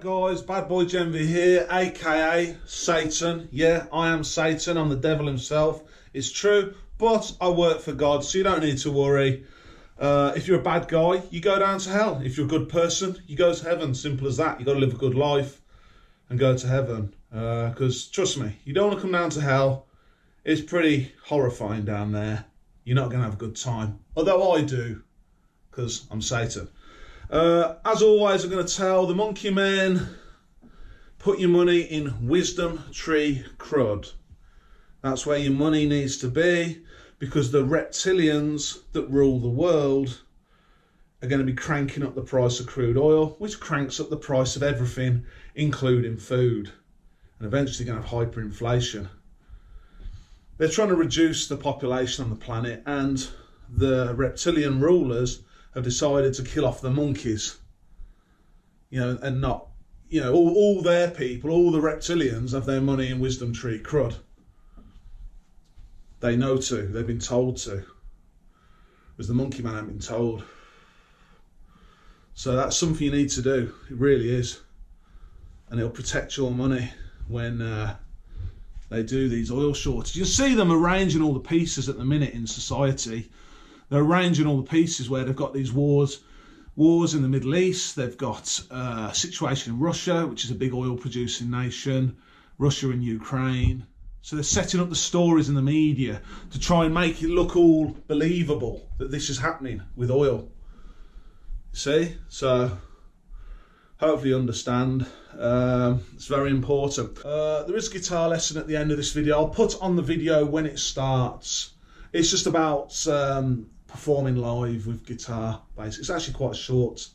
Guys, bad boy Jenvey here, aka Satan. Yeah, I am Satan. I'm the devil himself. It's true, but I work for God, so you don't need to worry. If you're a bad guy, you go down to hell. If you're a good person, you go to heaven. Simple as that. You got to live a good life and go to heaven. Because trust me, you don't want to come down to hell. It's pretty horrifying down there. You're not going to have a good time. Although I do, because I'm Satan. As always, I'm going to tell the monkey men, put your money in Wisdomtree CRUD. That's where your money needs to be, because the reptilians that rule the world are going to be cranking up the price of crude oil, which cranks up the price of everything, including food, and eventually going to have hyperinflation. They're trying to reduce the population on the planet, and the reptilian rulers have decided to kill off the monkeys, and not, all their people, all the reptilians have their money in Wisdomtree CRUD. They know to, they've been told to, whereas the monkey man hasn't been told. So that's something you need to do, it really is. And it'll protect your money when they do these oil shortages. You see them arranging all the pieces at the minute in society. They're arranging all the pieces where they've got these wars in the Middle East. They've got a situation in Russia, which is a big oil producing nation, Russia and Ukraine. So they're setting up the stories in the media to try and make it look all believable that this is happening with oil. See? So hopefully you understand. It's very important. There is a guitar lesson at the end of this video. I'll put on the video when it starts. It's just about performing live with guitar bass. It's actually quite a short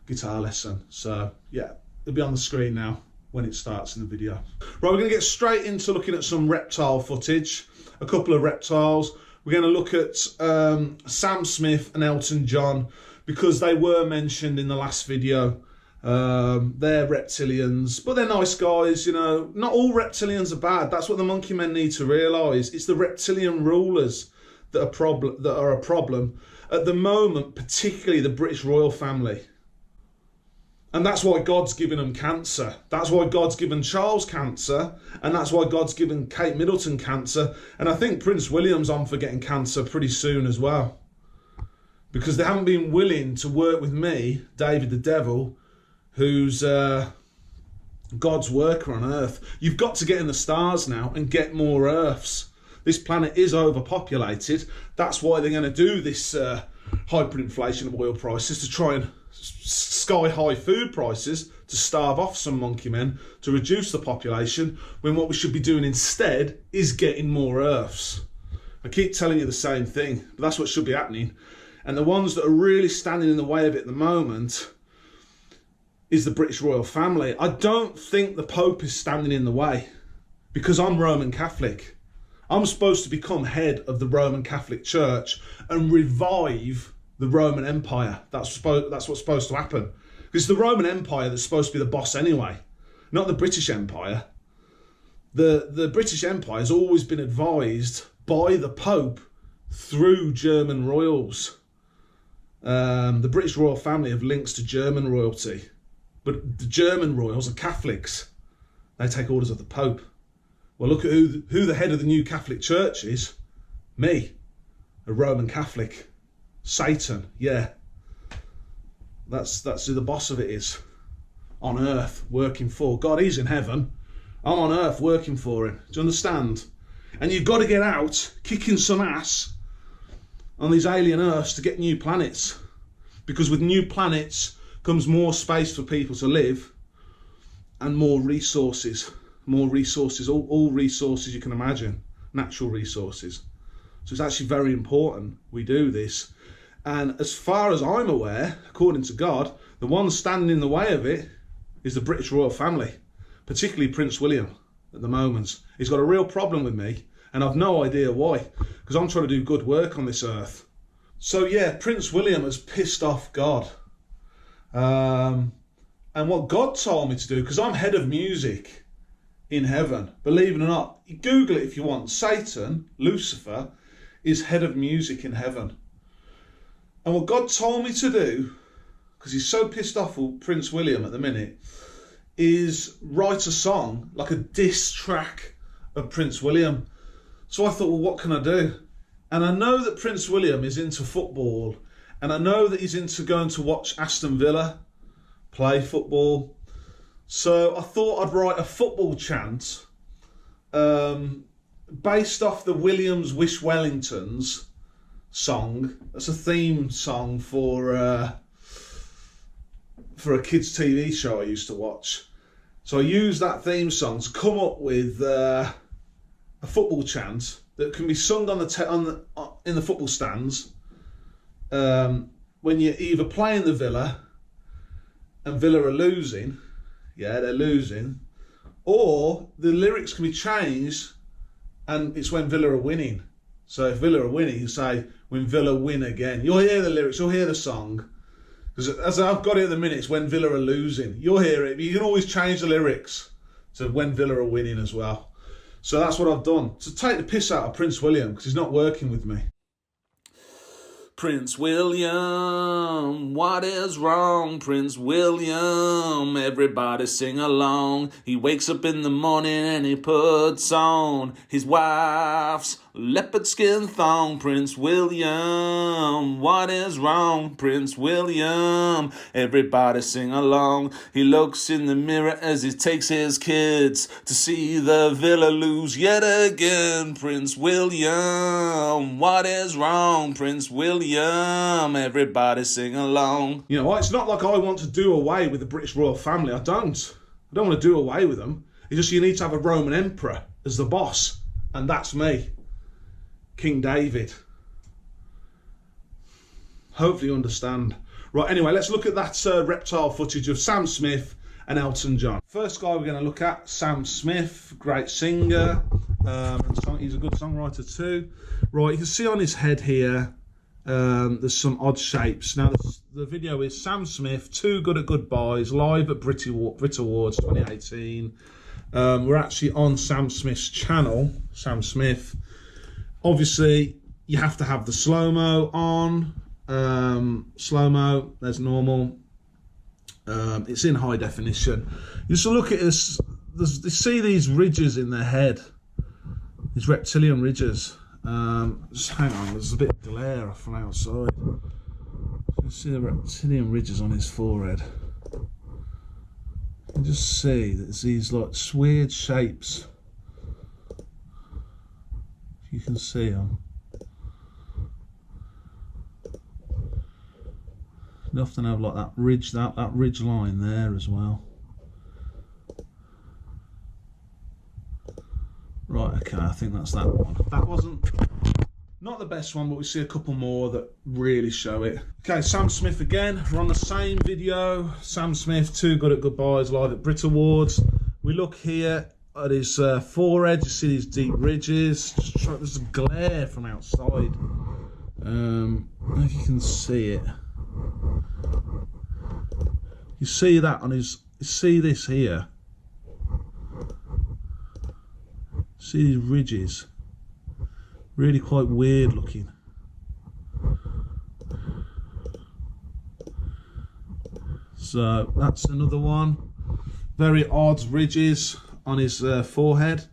guitar lesson, so yeah, it'll be on the screen now when it starts in the video. Right, we're going to get straight into looking at some reptile footage, a couple of reptiles. We're going to look at Sam Smith and Elton John, because they were mentioned in the last video. They're reptilians, but they're nice guys. Not all reptilians are bad. That's what the monkey men need to realise. It's the reptilian rulers that are a problem at the moment, particularly the British royal family. And that's why God's given them cancer. That's why God's given Charles cancer, and that's why God's given Kate Middleton cancer, and I think Prince William's on for getting cancer pretty soon as well, because they haven't been willing to work with me, David the Devil, who's God's worker on earth. You've got to get in the stars now and get more earths. This planet is overpopulated. That's why they're going to do this hyperinflation of oil prices, to try and sky high food prices to starve off some monkey men, to reduce the population, when what we should be doing instead is getting more earths. I keep telling you the same thing, but that's what should be happening. And the ones that are really standing in the way of it at the moment is the British royal family. I don't think the Pope is standing in the way, because I'm Roman Catholic. I'm supposed to become head of the Roman Catholic Church and revive the Roman Empire. That's what's supposed to happen. Because it's the Roman Empire that's supposed to be the boss anyway, not the British Empire. The British Empire has always been advised by the Pope through German royals. The British royal family have links to German royalty, but the German royals are Catholics. They take orders of the Pope. Well, look at who the head of the new Catholic Church is. Me, a Roman Catholic. Satan, yeah. That's who the boss of it is. On earth, working for God. He's in heaven. I'm on earth working for him. Do you understand? And you've got to get out, kicking some ass on these alien earths to get new planets. Because with new planets comes more space for people to live and more resources. More resources, all resources you can imagine, natural resources. So it's actually very important we do this. And as far as I'm aware, according to God, the one standing in the way of it is the British royal family, particularly Prince William at the moment. He's got a real problem with me, and I've no idea why, because I'm trying to do good work on this earth. So yeah, Prince William has pissed off God. And what God told me to do, because I'm head of music in heaven, believe it or not, Google it if you want. Satan, Lucifer, is head of music in heaven. And what God told me to do, because he's so pissed off with Prince William at the minute, is write a song, like a diss track of Prince William. So I thought, well, what can I do? And I know that Prince William is into football, and I know that he's into going to watch Aston Villa play football. So I thought I'd write a football chant based off the Williams Wish Wellingtons song. That's a theme song for a kids' TV show I used to watch. So I used that theme song to come up with a football chant that can be sung in the football stands when you're either playing the Villa and Villa are losing, yeah, they're losing, or the lyrics can be changed and it's when Villa are winning. So if Villa are winning, you say, when Villa win again. You'll hear the lyrics, you'll hear the song. Because as I've got it at the minute, it's when Villa are losing. You'll hear it, but you can always change the lyrics to when Villa are winning as well. So that's what I've done. To take the piss out of Prince William, because he's not working with me. Prince William, what is wrong? Prince William, everybody sing along. He wakes up in the morning and he puts on his wife's leopard skin thong. Prince William, what is wrong? Prince William, everybody sing along. He looks in the mirror as he takes his kids to see the Villa lose yet again. Prince William, what is wrong? Prince William, everybody sing along. You know, it's not like I want to do away with the British royal family. I don't want to do away with them. It's just you need to have a Roman emperor as the boss, and that's me, King David. Hopefully you understand. Right, anyway, let's look at that reptile footage of Sam Smith and Elton John. First guy we're going to look at, Sam Smith, great singer. He's a good songwriter too. Right, you can see on his head here, there's some odd shapes. Now, the video is Sam Smith, Too Good at Goodbyes, live at Brit Awards 2018. We're actually on Sam Smith's channel, Sam Smith. Obviously, you have to have the slow-mo on. Slow-mo, there's normal. It's in high definition. You just look at this, you see these ridges in their head, these reptilian ridges. Just hang on, there's a bit of glare from outside. You see the reptilian ridges on his forehead. You can just see there's these like weird shapes. You can see them. They often have like that ridge line there as well. Right, okay, I think that's that one. That wasn't not the best one, but we see a couple more that really show it. Okay, Sam Smith again. We're on the same video. Sam Smith, Too Good at Goodbyes, live at Brit Awards. We look here at his forehead. You see these deep ridges. There's a glare from outside. I don't know if you can see it. You see that on his. You see this here. See these ridges, really quite weird looking. So that's another one. Very odd ridges on his forehead.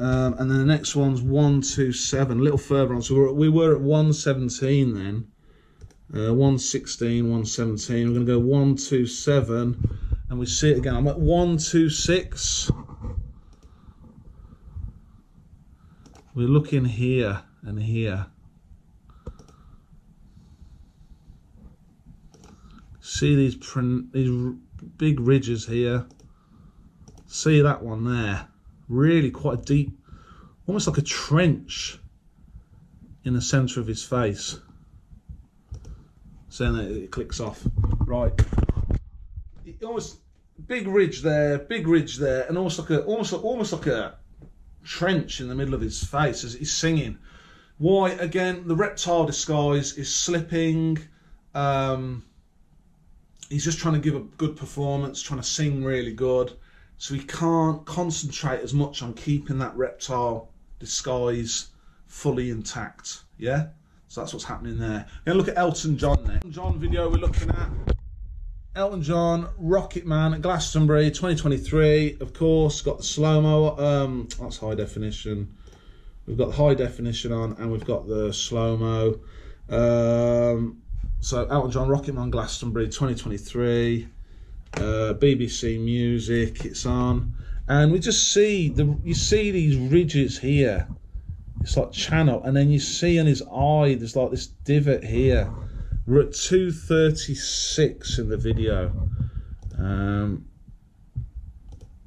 And then the next one's 127, a little further on. So we were at 117 then. 116, 117. We're going to go 127, and we see it again. I'm at 126. We're looking here and here. See these big ridges here. See that one there. Really quite deep, almost like a trench in the centre of his face. So then it clicks off. Right. Almost big ridge there, and almost like a trench in the middle of his face as he's singing. Why? Again, the reptile disguise is slipping. He's just trying to give a good performance, trying to sing really good, so he can't concentrate as much on keeping that reptile disguise fully intact. Yeah, so that's what's happening there. We're gonna look at Elton John next. Elton John video we're looking at. Elton John, Rocket Man, Glastonbury 2023. Of course, got the slow-mo. That's high definition. We've got the high definition on, and we've got the slow-mo. So Elton John, Rocket Man, Glastonbury 2023. BBC Music, it's on. And we just see, you see these ridges here. It's like channel. And then you see on his eye, there's like this divot here. We're at 2:36 in the video.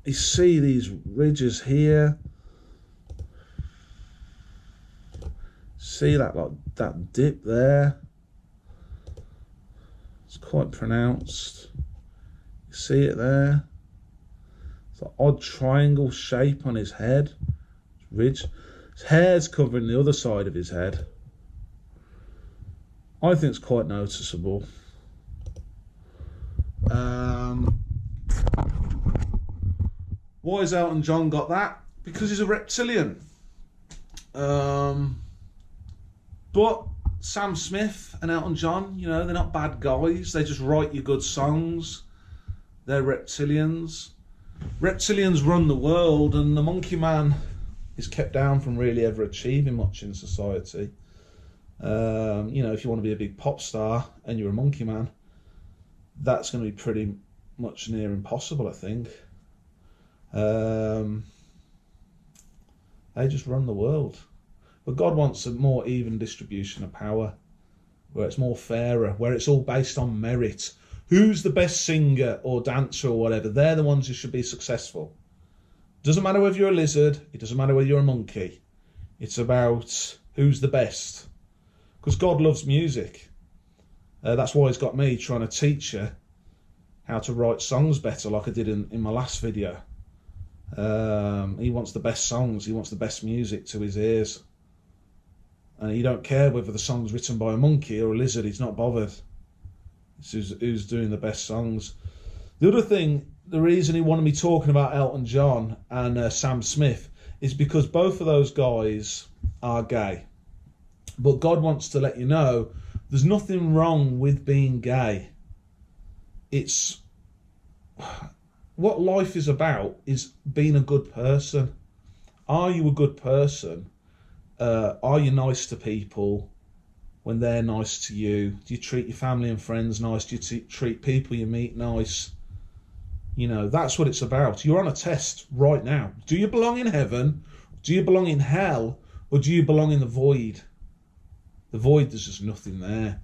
You see these ridges here. See that, like that dip there. It's quite pronounced. You see it there. It's an odd triangle shape on his head. Ridge. His hair's covering the other side of his head. I think it's quite noticeable. Why has Elton John got that? Because he's a reptilian. But Sam Smith and Elton John, you know, they're not bad guys. They just write you good songs. They're reptilians. Reptilians run the world, and the monkey man is kept down from really ever achieving much in society. You know, if you want to be a big pop star and you're a monkey man, that's going to be pretty much near impossible, I think. They just run the world. But God wants a more even distribution of power, where it's more fairer, where it's all based on merit. Who's the best singer or dancer or whatever, they're the ones who should be successful. Doesn't matter whether you're a lizard, it doesn't matter whether you're a monkey. It's about who's the best. Because God loves music. That's why he's got me trying to teach you how to write songs better, like I did in my last video. He wants the best songs, he wants the best music to his ears. And he don't care whether the song's written by a monkey or a lizard, he's not bothered. It's who's doing the best songs. The other thing, the reason he wanted me talking about Elton John and Sam Smith is because both of those guys are gay. But God wants to let you know there's nothing wrong with being gay. It's what life is about, is being a good person. Are you a good person? Are you nice to people when they're nice to you? Do you treat your family and friends nice? Do you treat people you meet nice? You know, that's what it's about. You're on a test right now. Do you belong in heaven? Do you belong in hell? Or do you belong in the void? The void, there's just nothing there.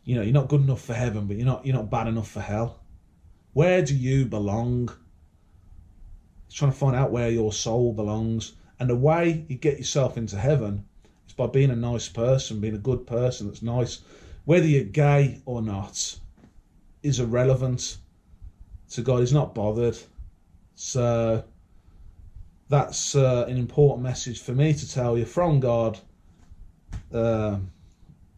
You know, you're not good enough for heaven, but you're not bad enough for hell. Where do you belong? It's trying to find out where your soul belongs. And the way you get yourself into heaven is by being a nice person, being a good person that's nice. Whether you're gay or not is irrelevant to God. He's not bothered. So that's an important message for me to tell you from God,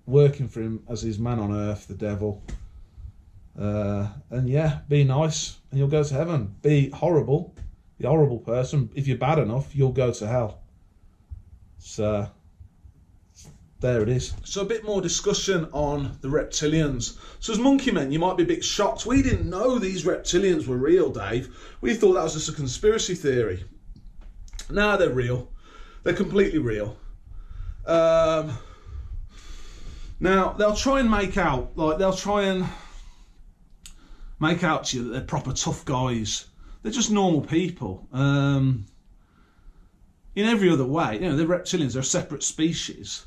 working for him as his man on earth, the devil. And yeah, be nice and you'll go to heaven. Be horrible. The horrible person, if you're bad enough, you'll go to hell. So there it is. So a bit more discussion on the reptilians. So as monkey men, you might be a bit shocked. We didn't know these reptilians were real, Dave. We thought that was just a conspiracy theory. No, they're real. They're completely real. Now they'll try and make out, to you that they're proper tough guys. They're just normal people. In every other way, you know, they're reptilians, they're a separate species.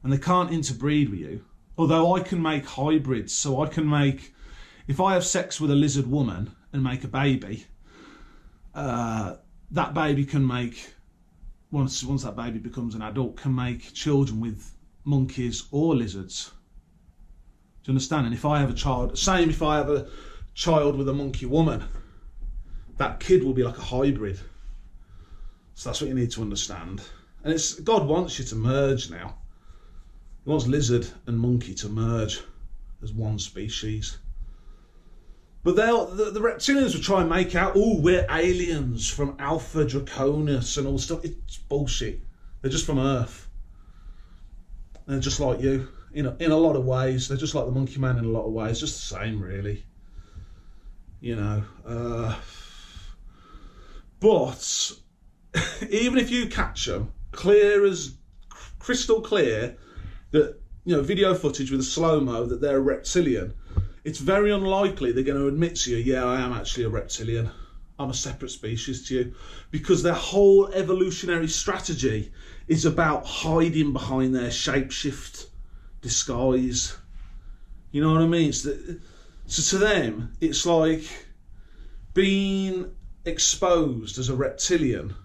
And they can't interbreed with you. Although I can make hybrids, so I can make, if I have sex with a lizard woman and make a baby, that baby can make, once that baby becomes an adult, can make children with monkeys or lizards. Do you understand? And if I have a child, same if I have a child with a monkey woman, that kid will be like a hybrid. So that's what you need to understand. And it's God wants you to merge now. He wants lizard and monkey to merge as one species. But the reptilians will try and make out, oh, we're aliens from Alpha Draconis and all stuff. It's bullshit. They're just from Earth. They're just like you. in a lot of ways. They're just like the monkey man in a lot of ways, just the same, really. You know, but even if you catch them crystal clear, that, you know, video footage with a slow-mo that they're a reptilian, it's very unlikely they're going to admit to you, yeah, I am actually a reptilian. I'm a separate species to you, because their whole evolutionary strategy is about hiding behind their shapeshift disguise. You know what I mean? So to them, it's like being exposed as a reptilian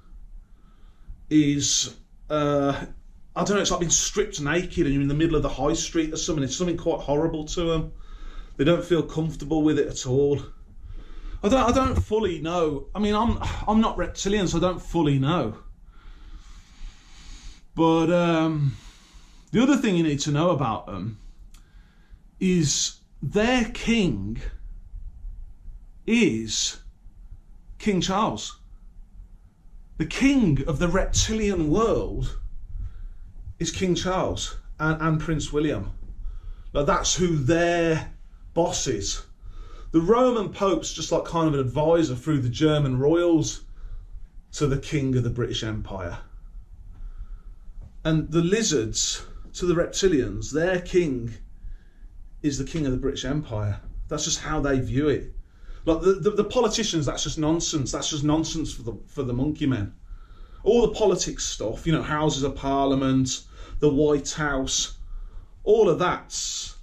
is, I don't know, it's like being stripped naked and you're in the middle of the high street or something. It's something quite horrible to them. They don't feel comfortable with it at all. I don't fully know. I mean, I'm not reptilian, so I don't fully know. But the other thing you need to know about them is their king is King Charles. The king of the reptilian world is King Charles and Prince William. Like, that's who their boss is. The Roman Pope's just like kind of an advisor through the German royals to the king of the British Empire. And the lizards, to the reptilians, their king is the king of the British Empire. That's just how they view it. Like the politicians, that's just nonsense. That's just nonsense for the monkey men. All the politics stuff, you know, Houses of Parliament, the White House, all of that's,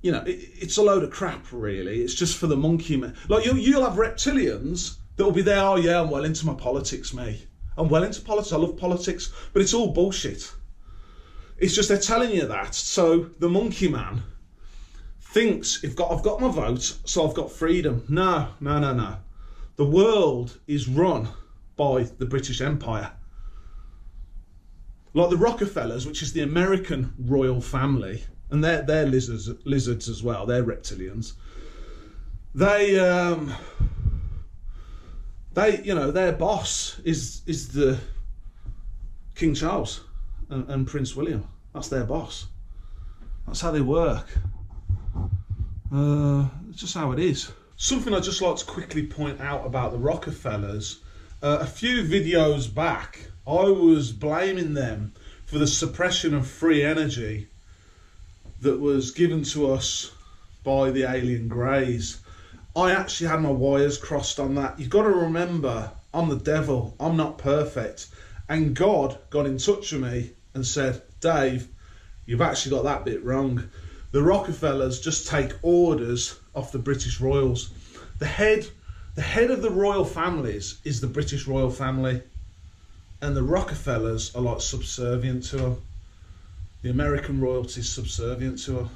you know, it's a load of crap, really. It's just for the monkey men. Like, you'll have reptilians that will be there, oh yeah, I'm well into my politics, mate. I'm well into politics, I love politics, but it's all bullshit. It's just they're telling you that. So the monkey man thinks, I've got my vote, so I've got freedom. No. The world is run by the British Empire. Like the Rockefellers, which is the American royal family, and they're lizards as well, they're reptilians. They you know, their boss is the King Charles and Prince William. That's their boss. That's how they work. It's just how it is. Something I'd just like to quickly point out about the Rockefellers. A few videos back, I was blaming them for the suppression of free energy that was given to us by the alien greys. I actually had my wires crossed on that. You've got to remember, I'm the devil, I'm not perfect. And God got in touch with me and said, Dave, you've actually got that bit wrong. The Rockefellers just take orders off the British royals. The head of the royal families is the British royal family, and the Rockefellers are like subservient to them. The American royalty is subservient to them.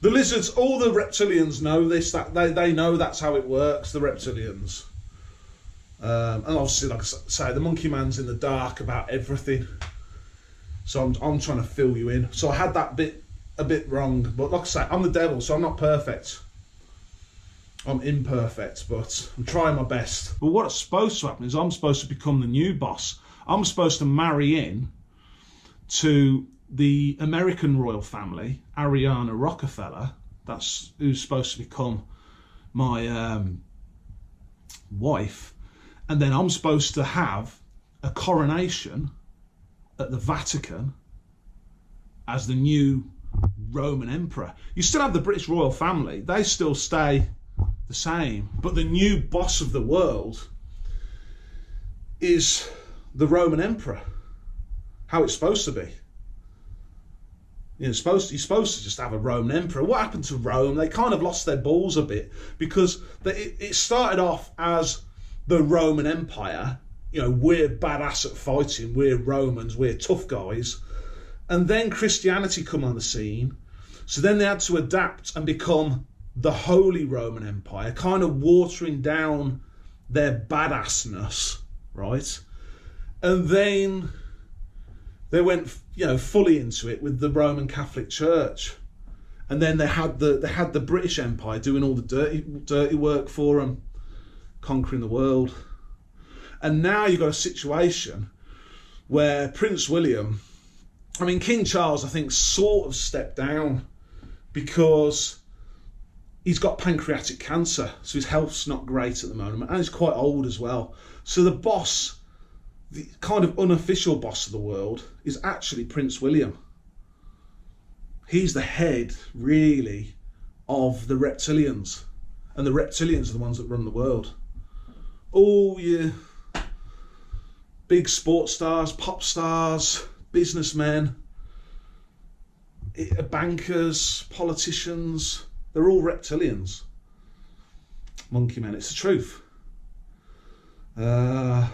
The lizards, all the reptilians know this. That they know that's how it works. The reptilians, and obviously, like I say, the monkey man's in the dark about everything. So I'm trying to fill you in. So I had that bit a bit wrong, but like I say, I'm the devil, so I'm not perfect. I'm imperfect, but I'm trying my best. But what's supposed to happen is I'm supposed to become the new boss. I'm supposed to marry in to the American royal family, Ariana Rockefeller. That's who's supposed to become my wife. And then I'm supposed to have a coronation at the Vatican as the new Roman emperor. You still have the British royal family. They still stay the same, but the new boss of the world is the Roman emperor. How it's supposed to be. You're supposed to just have a Roman emperor. What happened to Rome? They kind of lost their balls a bit, because it started off as the Roman Empire. You know, we're badass at fighting, we're Romans, we're tough guys. And then Christianity come on the scene. So then they had to adapt and become the Holy Roman Empire, kind of watering down their badassness, right? And then they went, you know, fully into it with the Roman Catholic Church. And then they had the British Empire doing all the dirty work for them, conquering the world. And now you've got a situation where Prince William I mean, King Charles, I think, sort of stepped down because he's got pancreatic cancer, so his health's not great at the moment, and he's quite old as well. So the boss, the kind of unofficial boss of the world, is actually Prince William. He's the head, really, of the reptilians, and the reptilians are the ones that run the world. All your big sports stars, pop stars, businessmen, bankers, politicians, they're all reptilians. Monkey men, it's the truth. They're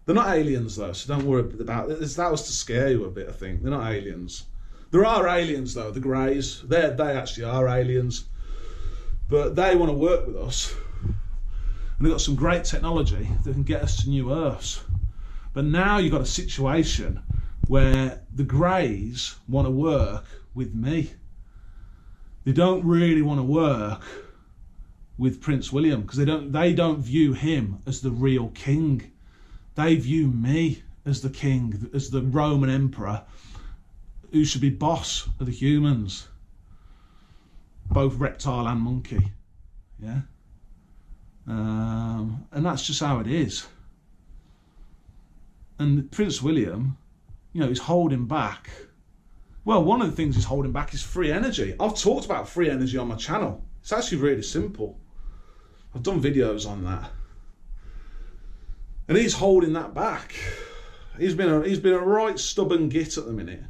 not aliens though, so don't worry about it. That was to scare you a bit, I think. They're not aliens. There are aliens though, the Greys. They actually are aliens. But they want to work with us. And they've got some great technology that can get us to new Earths. But now you've got a situation where the Greys want to work with me. They don't really want to work with Prince William because they don't view him as the real king. They view me as the king, as the Roman emperor who should be boss of the humans, both reptile and monkey. Yeah. And that's just how it is. And Prince William, he's holding back. Well, one of the things he's holding back is free energy. I've talked about free energy on my channel. It's actually really simple. I've done videos on that. And he's holding that back. He's been a right stubborn git at the minute.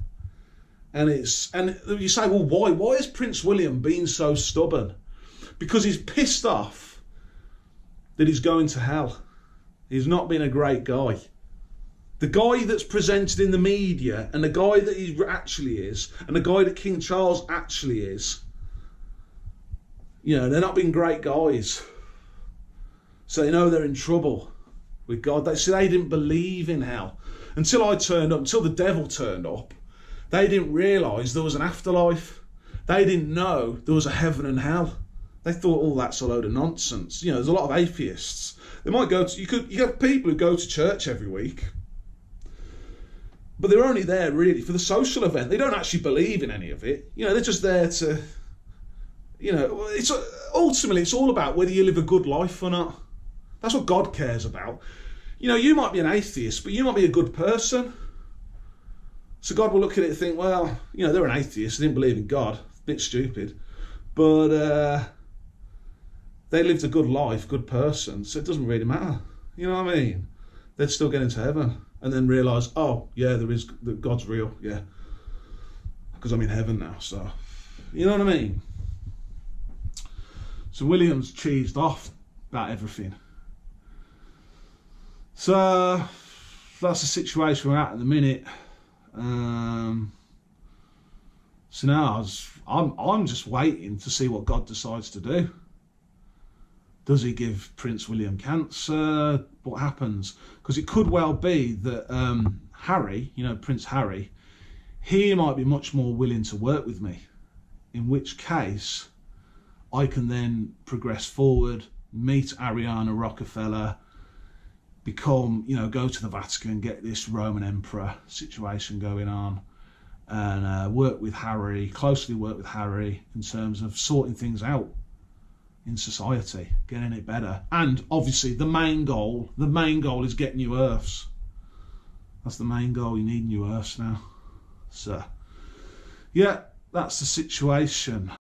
And you say, well, why? Why has Prince William been so stubborn? Because he's pissed off that he's going to hell. He's not been a great guy. The guy that's presented in the media and the guy that he actually is and the guy that King Charles actually is, they're not being great guys. So they know they're in trouble with God. They didn't believe in hell. Until I turned up, until the devil turned up, they didn't realise there was an afterlife. They didn't know there was a heaven and hell. They thought, oh, that's a load of nonsense. There's a lot of atheists. They might go to, you have people who go to church every week, but they're only there really for the social event. They don't actually believe in any of it. They're just there to, ultimately it's all about whether you live a good life or not. That's what God cares about. You might be an atheist, but you might be a good person. So God will look at it and think, well, they're an atheist, they didn't believe in God, a bit stupid, but they lived a good life, good person, so it doesn't really matter. You know what I mean? They'd still get into heaven and then realise, oh, yeah, God's real, yeah, because I'm in heaven now, so, you know what I mean? So William's cheesed off about everything. So that's the situation we're at the minute. So now I'm just waiting to see what God decides to do. Does he give Prince William cancer? What happens? Because it could well be that Harry, Prince Harry, he might be much more willing to work with me, in which case I can then progress forward, meet Ariana Rockefeller, become, go to the Vatican, get this Roman emperor situation going on, and closely work with Harry in terms of sorting things out in society, getting it better. And obviously the main goal is getting new Earths. That's the main goal. You need new Earths now. So, yeah, that's the situation.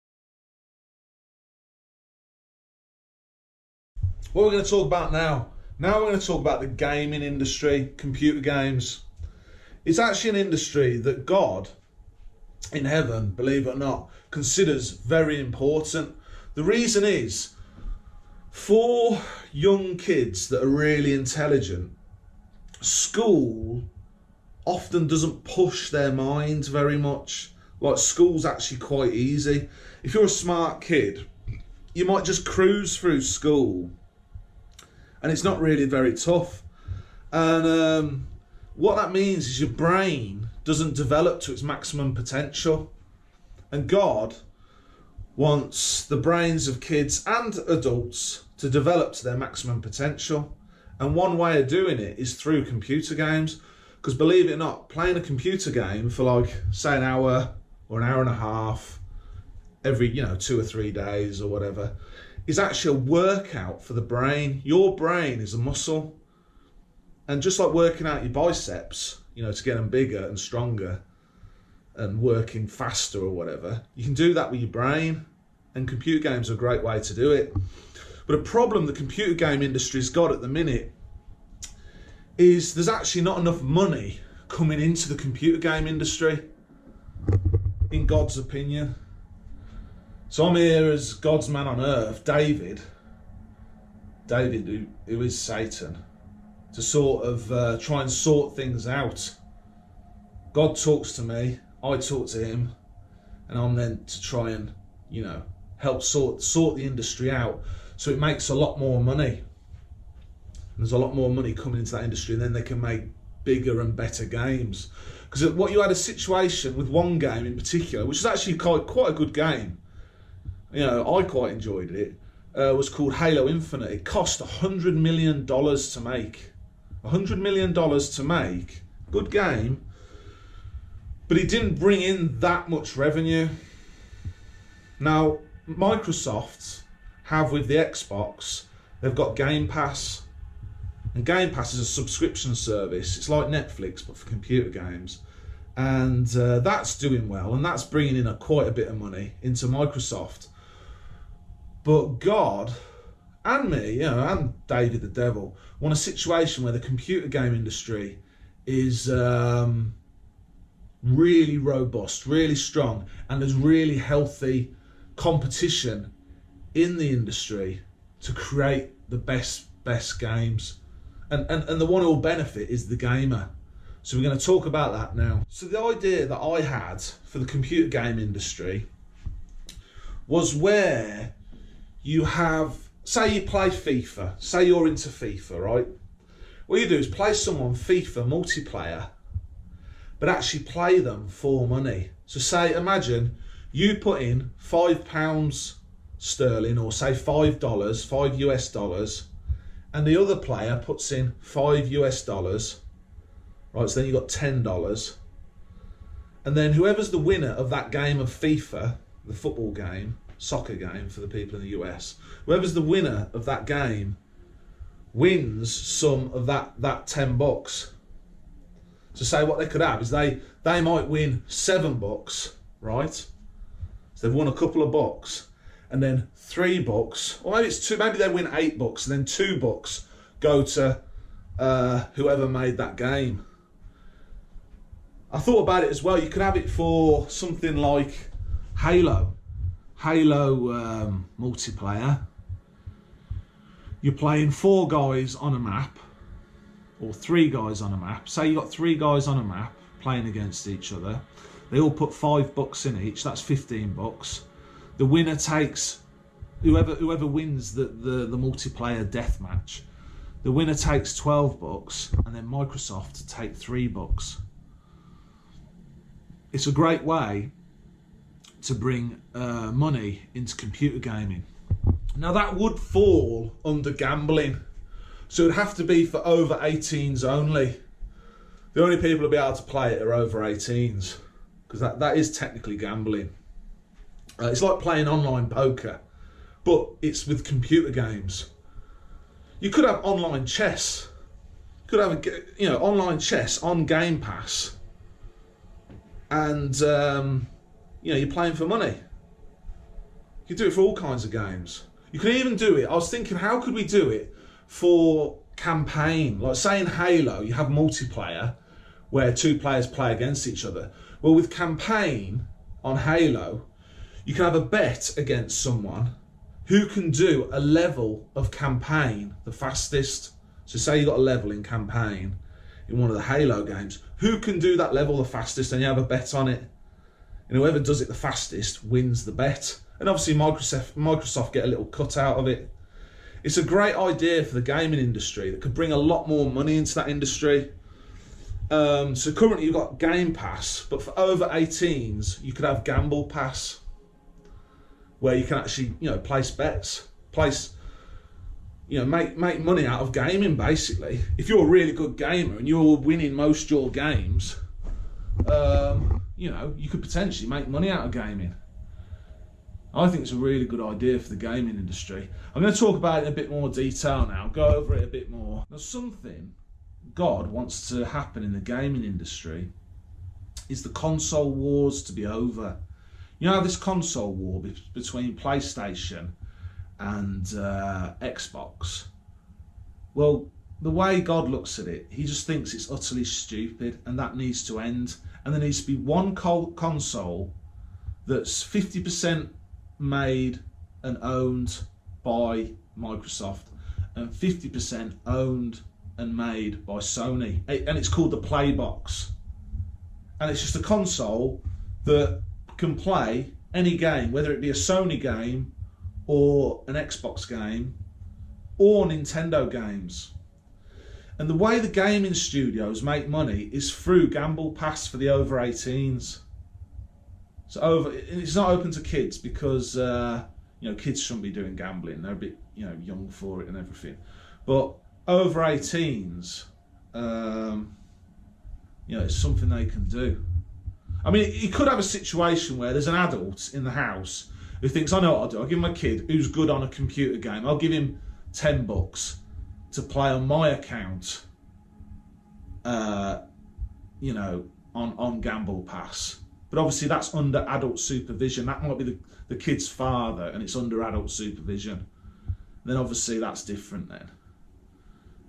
What we're going to talk about now. Now we're going to talk about the gaming industry, computer games. It's actually an industry that God in heaven, believe it or not, considers very important. The reason is, for young kids that are really intelligent, school often doesn't push their minds very much. Like, school's actually quite easy. If you're a smart kid, you might just cruise through school and it's not really very tough. And what that means is your brain doesn't develop to its maximum potential. And God wants the brains of kids and adults to develop to their maximum potential. And one way of doing it is through computer games. Because believe it or not, playing a computer game for like, say, an hour or an hour and a half every, 2 or 3 days or whatever, is actually a workout for the brain. Your brain is a muscle. And just like working out your biceps, to get them bigger and stronger and working faster or whatever, you can do that with your brain. And computer games are a great way to do it. But a problem the computer game industry's got at the minute is there's actually not enough money coming into the computer game industry, in God's opinion. So I'm here as God's man on earth, David, who is Satan, to sort of try and sort things out. God talks to me, I talk to him, and I'm then to try and, help sort the industry out so it makes a lot more money. And there's a lot more money coming into that industry, and then they can make bigger and better games. Because what you had a situation with one game in particular, which is actually quite a good game, I quite enjoyed it, was called Halo Infinite. It cost $100 million to make. $100 million to make. Good game. But it didn't bring in that much revenue. Now, Microsoft have with the Xbox, they've got Game Pass. And Game Pass is a subscription service. It's like Netflix, but for computer games. And that's doing well. And that's bringing in quite a bit of money into Microsoft. But God and me, and David the Devil, want a situation where the computer game industry is really robust, really strong, and there's really healthy competition in the industry to create the best games. And the one who will benefit is the gamer. So we're going to talk about that now. So the idea that I had for the computer game industry was where you have, say you play FIFA, say you're into FIFA, right? What you do is play someone FIFA multiplayer, but actually play them for money. So say, imagine you put in £5 sterling, or say $5, $5 US, and the other player puts in $5 US, right? So then you've got $10. And then whoever's the winner of that game of FIFA, the football game, soccer game for the people in the US, whoever's the winner of that game wins some of that $10. So say what they could have is they might win $7, right? So they've won a couple of bucks, and then $3, or maybe it's two, maybe they win $8, and then $2 go to whoever made that game. I thought about it as well. You could have it for something like Halo multiplayer. You're playing 4 guys on a map, or 3 guys on a map. Say you got 3 guys on a map playing against each other. They all put $5 in each. That's $15. The winner takes, whoever wins the multiplayer deathmatch, the winner takes $12, and then Microsoft take $3. It's a great way to bring money into computer gaming. Now that would fall under gambling, so it'd have to be for over 18s only. The only people who'll be able to play it are over 18s, because that is technically gambling. It's like playing online poker, but it's with computer games. You could have online chess. You could have online chess on Game Pass, and you're playing for money. You can do it for all kinds of games. You can even do it, I was thinking, how could we do it for campaign? Like say in Halo, you have multiplayer where 2 players play against each other. Well, with campaign on Halo, you can have a bet against someone who can do a level of campaign the fastest. So say you got a level in campaign in one of the Halo games, who can do that level the fastest, and you have a bet on it. And whoever does it the fastest wins the bet. And obviously Microsoft get a little cut out of it. It's a great idea for the gaming industry that could bring a lot more money into that industry. So currently you've got Game Pass, but for over 18s, you could have Gamble Pass, where you can actually, place bets, place make money out of gaming, basically. If you're a really good gamer and you're winning most of your games, you could potentially make money out of gaming. I think it's a really good idea for the gaming industry. I'm going to talk about it in a bit more detail now, go over it a bit more. Now, something God wants to happen in the gaming industry is the console wars to be over. You know, this console war between PlayStation and Xbox. Well, the way God looks at it, he just thinks it's utterly stupid, and that needs to end. And there needs to be one console that's 50% made and owned by Microsoft and 50% owned and made by Sony, and it's called the Playbox, and it's just a console that can play any game, whether it be a Sony game or an Xbox game or Nintendo games. And the way the gaming studios make money is through Gamble Pass for the over 18s. It's not open to kids because kids shouldn't be doing gambling. They're a bit young for it and everything. But over 18s, it's something they can do. I mean, you could have a situation where there's an adult in the house who thinks, I know what I'll do. I'll give my kid who's good on a computer game, I'll give him $10 to play on my account, on Gamble Pass. But obviously that's under adult supervision. That might be the kid's father and it's under adult supervision. Then obviously that's different then.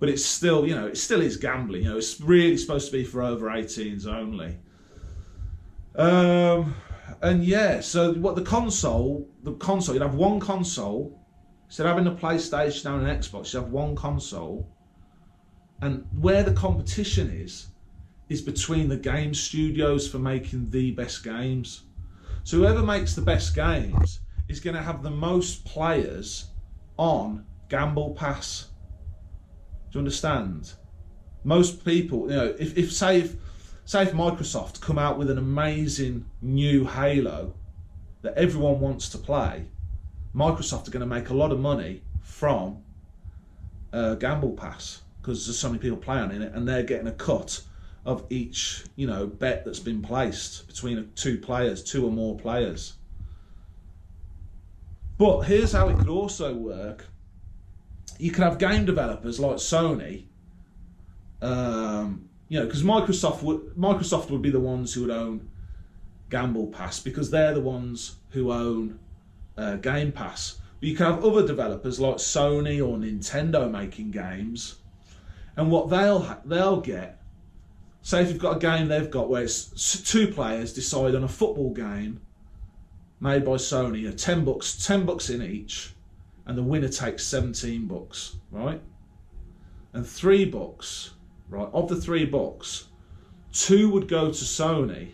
But it's still, it still is gambling. It's really supposed to be for over 18s only. So what the console, you'd have one console. Instead of having a PlayStation and an Xbox, you have one console. And where the competition is between the game studios for making the best games. So whoever makes the best games is going to have the most players on Gamble Pass. Do you understand? Most people, if Microsoft come out with an amazing new Halo that everyone wants to play, Microsoft are going to make a lot of money from Gamble Pass because there's so many people playing in it, and they're getting a cut of each, bet that's been placed between two or more players. But here's how it could also work. You could have game developers like Sony, because Microsoft would be the ones who would own Gamble Pass because they're the ones who own Game Pass. But you can have other developers like Sony or Nintendo making games, and what they'll get. Say if you've got a game they've got where it's two players decide on a football game made by Sony, $10 in each, and the winner takes $17, right? And $3, right? Of the $3, 2 would go to Sony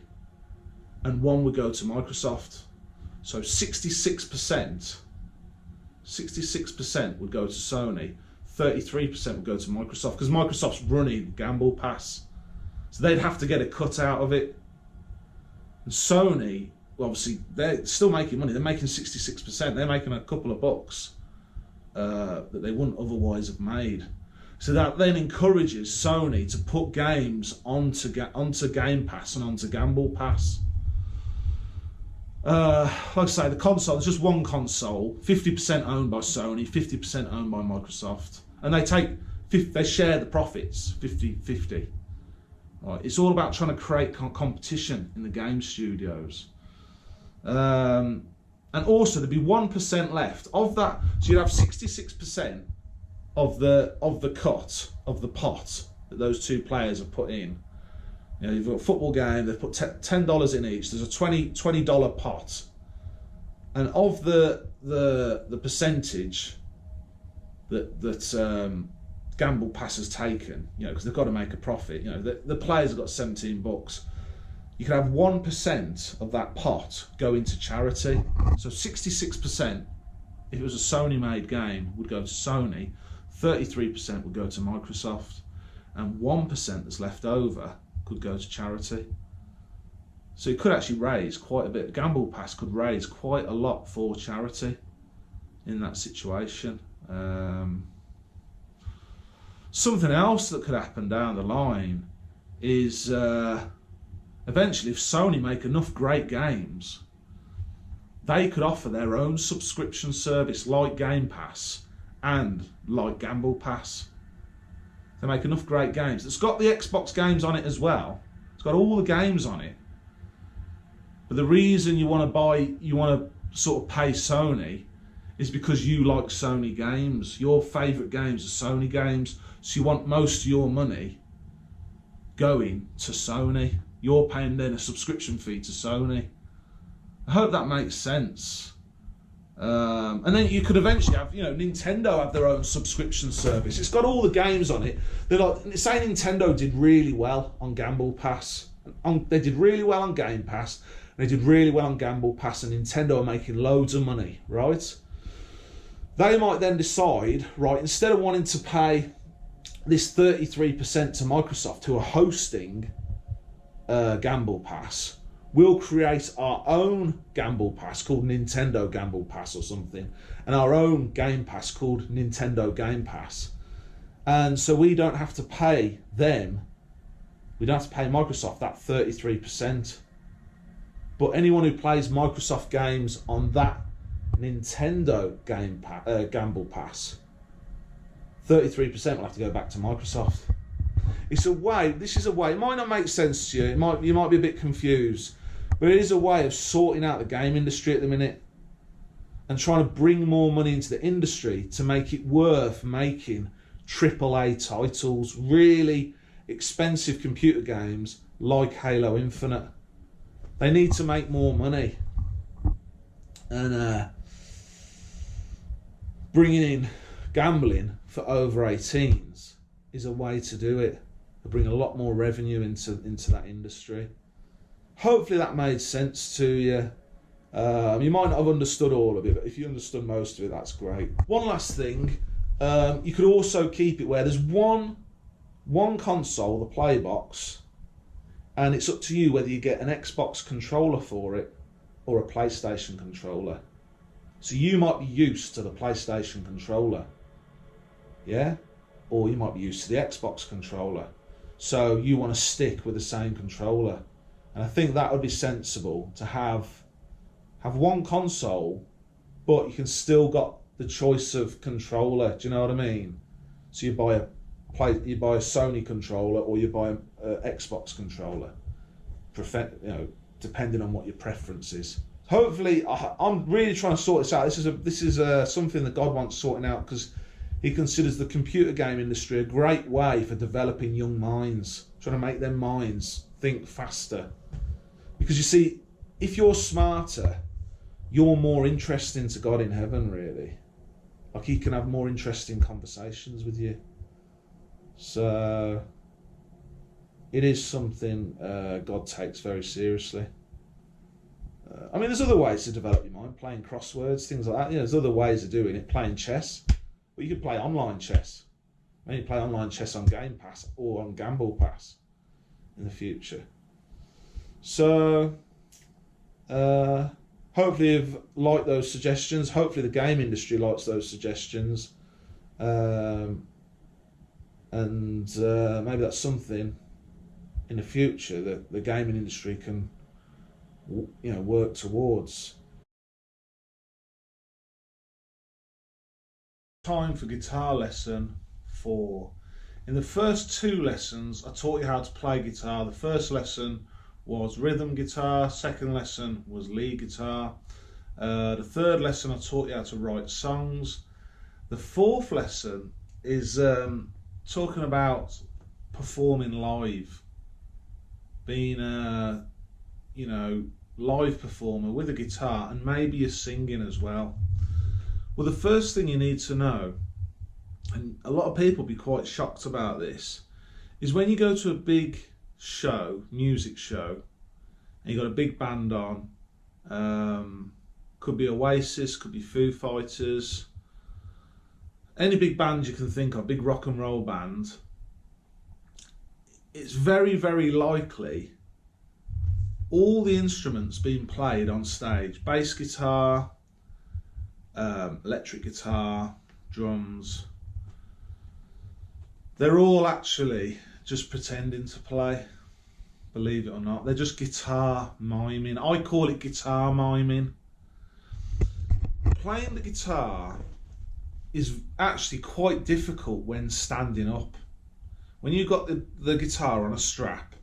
and 1 would go to Microsoft. So 66% would go to Sony, 33% would go to Microsoft, because Microsoft's running Gamble Pass. So they'd have to get a cut out of it. And Sony, well, obviously, they're still making money. They're making 66%. They're making a couple of bucks that they wouldn't otherwise have made. So that then encourages Sony to put games onto Game Pass and onto Gamble Pass. Like I say, the console, there's just one console, 50% owned by Sony, 50% owned by Microsoft. And they share the profits, 50-50. Right, it's all about trying to create competition in the game studios, and also there'd be 1% left of that. So you'd have 66% of the cut of the pot that those two players have put in. You've got a football game. They've put $10 in each. There's a $20 pot, and of the percentage that Gamble Pass has taken, because they've got to make a profit. The players have got $17. You can have 1% of that pot go into charity. So 66%, if it was a Sony-made game, would go to Sony. 33% would go to Microsoft, and 1% that's left over could go to charity. So it could actually raise quite a bit. Gamble Pass could raise quite a lot for charity in that situation. Something else that could happen down the line is eventually, if Sony make enough great games, they could offer their own subscription service like Game Pass and like Gamble Pass. They make enough great games. It's got the Xbox games on it as well. It's got all the games on it. But the reason you want to sort of pay Sony is because you like Sony games. Your favourite games are Sony games, so you want most of your money going to Sony. You're paying then a subscription fee to Sony. I hope that makes sense. And then you could eventually have, Nintendo have their own subscription service. It's got all the games on it. They're like, say Nintendo did really well on Gamble Pass. They did really well on Game Pass. They did really well on Gamble Pass, and Nintendo are making loads of money, right? They might then decide, right, instead of wanting to pay this 33% to Microsoft, who are hosting Gamble Pass, we'll create our own Gamble Pass called Nintendo Gamble Pass or something, and our own Game Pass called Nintendo Game Pass. And so we don't have to pay them, we don't have to pay Microsoft that 33%. But anyone who plays Microsoft games on that Nintendo Gamble Pass, 33% will have to go back to Microsoft. It's a way, this is a way, it might not make sense to you, you might be a bit confused, but it is a way of sorting out the game industry at the minute and trying to bring more money into the industry to make it worth making AAA titles, really expensive computer games like Halo Infinite. They need to make more money, and bringing in gambling for over 18s is a way to do it. To bring a lot more revenue into that industry. Hopefully that made sense to you. You might not have understood all of it, but if you understood most of it, that's great. One last thing, you could also keep it where there's one console, the play box, and it's up to you whether you get an Xbox controller for it or a PlayStation controller. So you might be used to the PlayStation controller, yeah? Or you might be used to the Xbox controller. So you want to stick with the same controller. And I think that would be sensible to have one console, but you can still got the choice of controller. Do you know what I mean? So you buy a Sony controller or you buy an Xbox controller, depending on what your preference is. Hopefully, I'm really trying to sort this out. This is something that God wants sorting out, because He considers the computer game industry a great way for developing young minds, trying to make their minds think faster. Because you see, if you're smarter, you're more interesting to God in heaven, really. Like, He can have more interesting conversations with you. So it is something God takes very seriously. I mean, there's other ways to develop your mind, playing crosswords, things like that. There's other ways of doing it, playing chess. But you could play online chess. Maybe play online chess on Game Pass or on Gamble Pass in the future. So hopefully you've liked those suggestions. Hopefully the game industry likes those suggestions. And maybe that's something in the future that the gaming industry can work towards. Time for guitar lesson 4. In the first 2 lessons I taught you how to play guitar. The first lesson was rhythm guitar, second lesson was lead guitar. The third lesson I taught you how to write songs. The 4th lesson is talking about performing live, being a live performer with a guitar, and maybe you're singing as well. Well, the first thing you need to know, and a lot of people be quite shocked about this, is when you go to a big show, music show, and you've got a big band on, could be Oasis, could be Foo Fighters, any big band you can think of, big rock and roll band, it's very, very likely all the instruments being played on stage, bass guitar, electric guitar, drums, they're all actually just pretending to play, believe it or not. They're just guitar miming. I call it guitar miming. Playing the guitar is actually quite difficult when standing up. When you've got the guitar on a strap,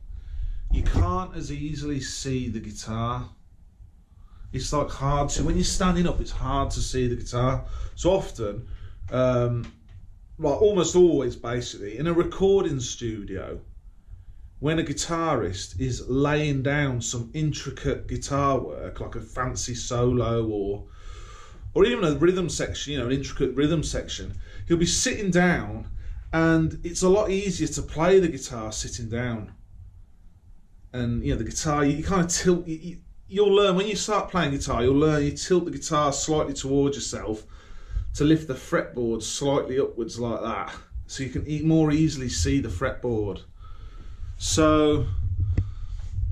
you can't as easily see the guitar. It's like hard to, when you're standing up, it's hard to see the guitar. So often, well, almost always basically, in a recording studio, when a guitarist is laying down some intricate guitar work, like a fancy solo or even a rhythm section, you know, an intricate rhythm section, he'll be sitting down, and it's a lot easier to play the guitar sitting down. And you know, the guitar, you kind of tilt, you'll learn, when you start playing guitar, you'll learn you tilt the guitar slightly towards yourself to lift the fretboard slightly upwards like that, so you can more easily see the fretboard. So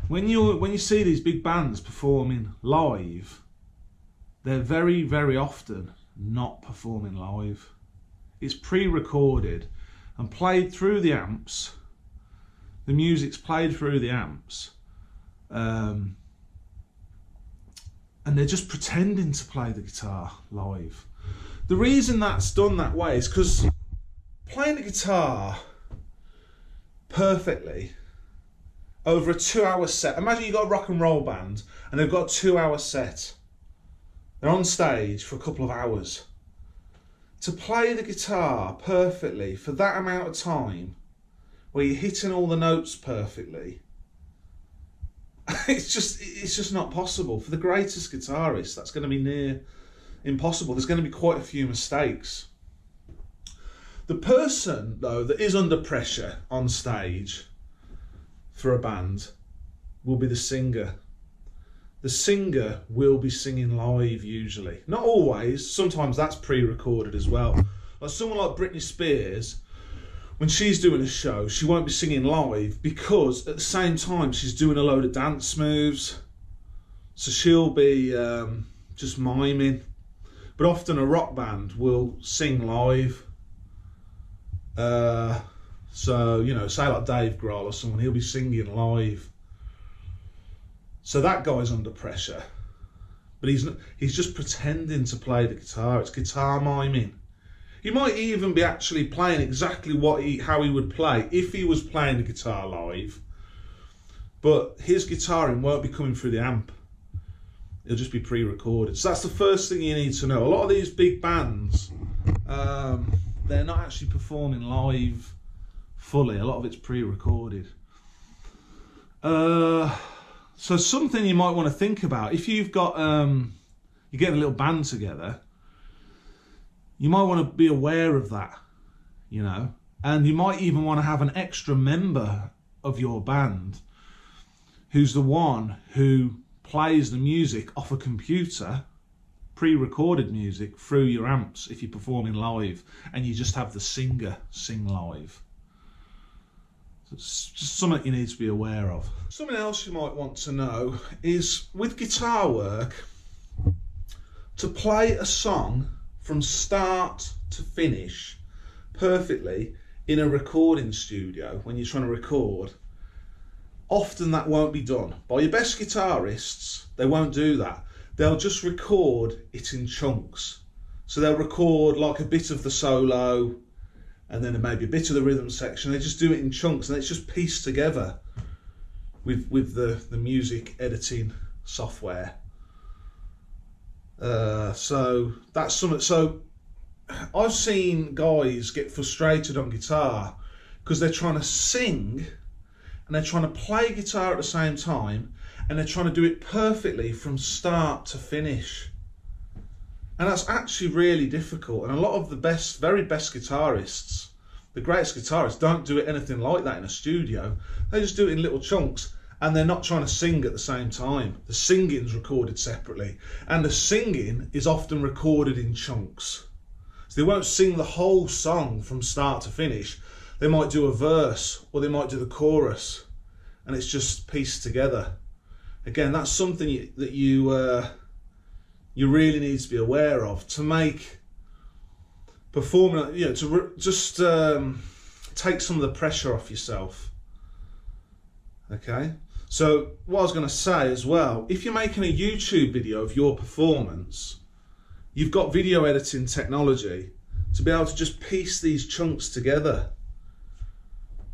when you see these big bands performing live, they're very, very often not performing live. It's pre-recorded and played through the amps. The music's played through the amps. And they're just pretending to play the guitar live. The reason that's done that way is because playing the guitar perfectly over a 2-hour set. Imagine you've got a rock and roll band and they've got a 2-hour set. They're on stage for a couple of hours. To play the guitar perfectly for that amount of time, where you're hitting all the notes perfectly, it's just not possible. For the greatest guitarist, that's going to be near impossible. There's going to be quite a few mistakes. The person, though, that is under pressure on stage for a band will be the singer. The singer will be singing live usually. Not always, sometimes that's pre-recorded as well. Like someone like Britney Spears, when she's doing a show, she won't be singing live because at the same time she's doing a load of dance moves. So she'll be just miming. But often a rock band will sing live. So, you know, say like Dave Grohl or someone, he'll be singing live. So that guy's under pressure. But he's just pretending to play the guitar. It's guitar miming. He might even be actually playing exactly how he would play if he was playing the guitar live. But his guitaring won't be coming through the amp. It'll just be pre-recorded. So that's the first thing you need to know. A lot of these big bands, they're not actually performing live fully. A lot of it's pre-recorded. So something you might want to think about, if you've got, you're getting a little band together, you might want to be aware of that, you know, and you might even want to have an extra member of your band who's the one who plays the music off a computer, pre-recorded music through your amps if you're performing live, and you just have the singer sing live. So it's just something you need to be aware of. Something else you might want to know is with guitar work, to play a song from start to finish perfectly in a recording studio when you're trying to record, often that won't be done. By your best guitarists, they won't do that. They'll just record it in chunks. So they'll record like a bit of the solo and then maybe a bit of the rhythm section. They just do it in chunks and it's just pieced together with the music editing software. So that's something. So I've seen guys get frustrated on guitar because they're trying to sing and they're trying to play guitar at the same time, and they're trying to do it perfectly from start to finish. And that's actually really difficult. And a lot of the best, very best guitarists, the greatest guitarists, don't do it anything like that in a studio. They just do it in little chunks, and they're not trying to sing at the same time. The singing's recorded separately, and the singing is often recorded in chunks. So they won't sing the whole song from start to finish. They might do a verse, or they might do the chorus, and it's just pieced together. Again, that's something that you really need to be aware of to make performing, you know, take some of the pressure off yourself. Okay, so what I was going to say as well, if you're making a YouTube video of your performance, you've got video editing technology to be able to just piece these chunks together.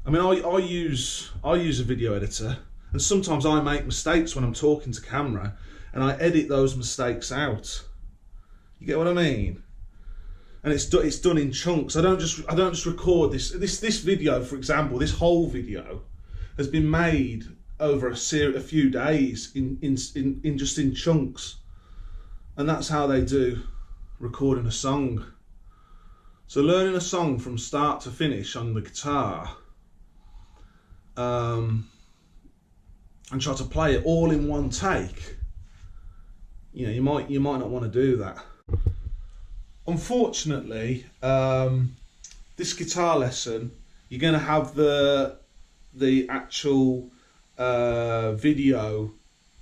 I mean, I use a video editor, and sometimes I make mistakes when I'm talking to camera, and I edit those mistakes out. You get what I mean? And it's done in chunks. I don't just record this video, for example. This whole video has been made over a few days in chunks, and that's how they do recording a song. So learning a song from start to finish on the guitar, and try to play it all in one take. You know, you might not want to do that. Unfortunately, this guitar lesson, you're going to have the actual video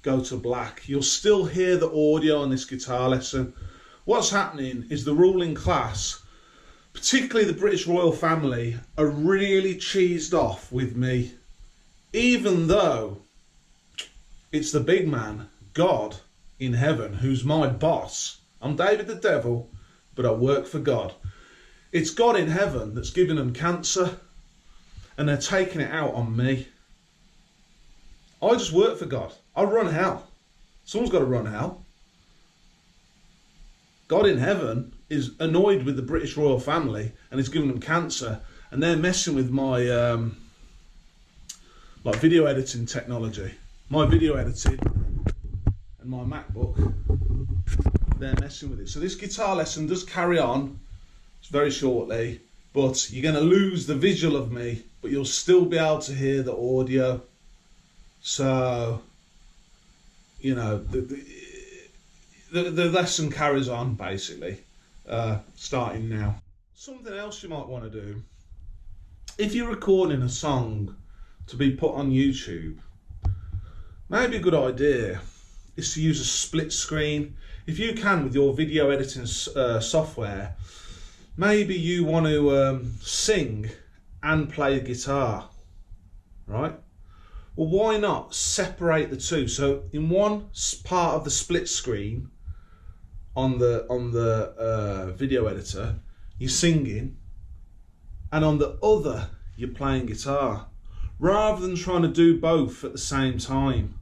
go to black. You'll still hear the audio on this guitar lesson. What's happening is the ruling class, particularly the British royal family, are really cheesed off with me, even though it's the big man, God in heaven, who's my boss. I'm David the Devil, but I work for God. It's God in heaven that's giving them cancer, and they're taking it out on me. I just work for God. I run hell. Someone's got to run hell. God in heaven is annoyed with the British royal family and is giving them cancer, and they're messing with my like video editing technology. My video editing and my MacBook, they're messing with it. So this guitar lesson does carry on. It's very shortly, but you're going to lose the visual of me, but you'll still be able to hear the audio. So, you know, the lesson carries on, basically, starting now. Something else you might want to do, if you're recording a song to be put on YouTube, maybe a good idea is to use a split screen. If you can, with your video editing software, maybe you want to sing and play guitar, right? Well, why not separate the two? So in one part of the split screen on the video editor, you're singing, and on the other, you're playing guitar, rather than trying to do both at the same time.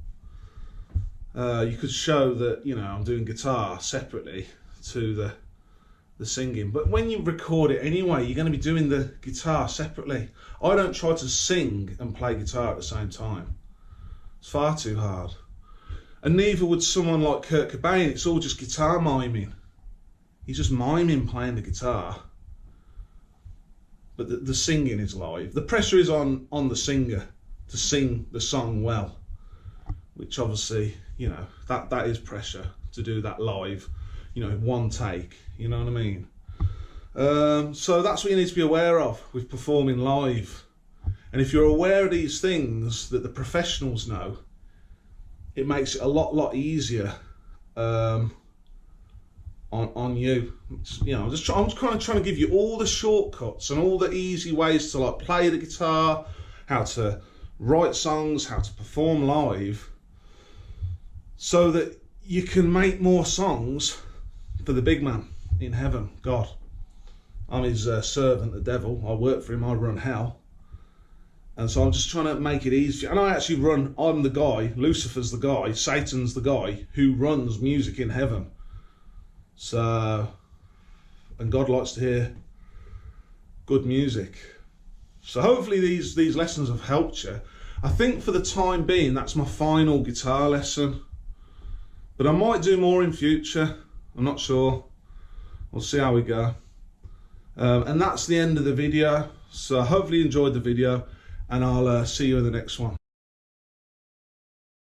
You could show that, you know, I'm doing guitar separately to the singing, but when you record it anyway, you're going to be doing the guitar separately. I don't try to sing and play guitar at the same time. It's far too hard. And neither would someone like Kurt Cobain. It's all just guitar miming. He's just miming playing the guitar, but the singing is live. The pressure is on the singer to sing the song well, which obviously, you know, that is pressure to do that live, you know, one take, you know what I mean? So that's what you need to be aware of with performing live. And if you're aware of these things that the professionals know, it makes it a lot easier on you. You know, I'm kind of trying to give you all the shortcuts and all the easy ways to like play the guitar, how to write songs, how to perform live, so that you can make more songs for the big man in heaven, God. I'm his servant, the devil. I work for him, I run hell. And so I'm just trying to make it easy. And I'm the guy, Lucifer's the guy, Satan's the guy who runs music in heaven. So, and God likes to hear good music. So hopefully these lessons have helped you. I think for the time being, that's my final guitar lesson. But I might do more in future. I'm not sure. We'll see how we go. And that's the end of the video. So hopefully you enjoyed the video, and I'll see you in the next one.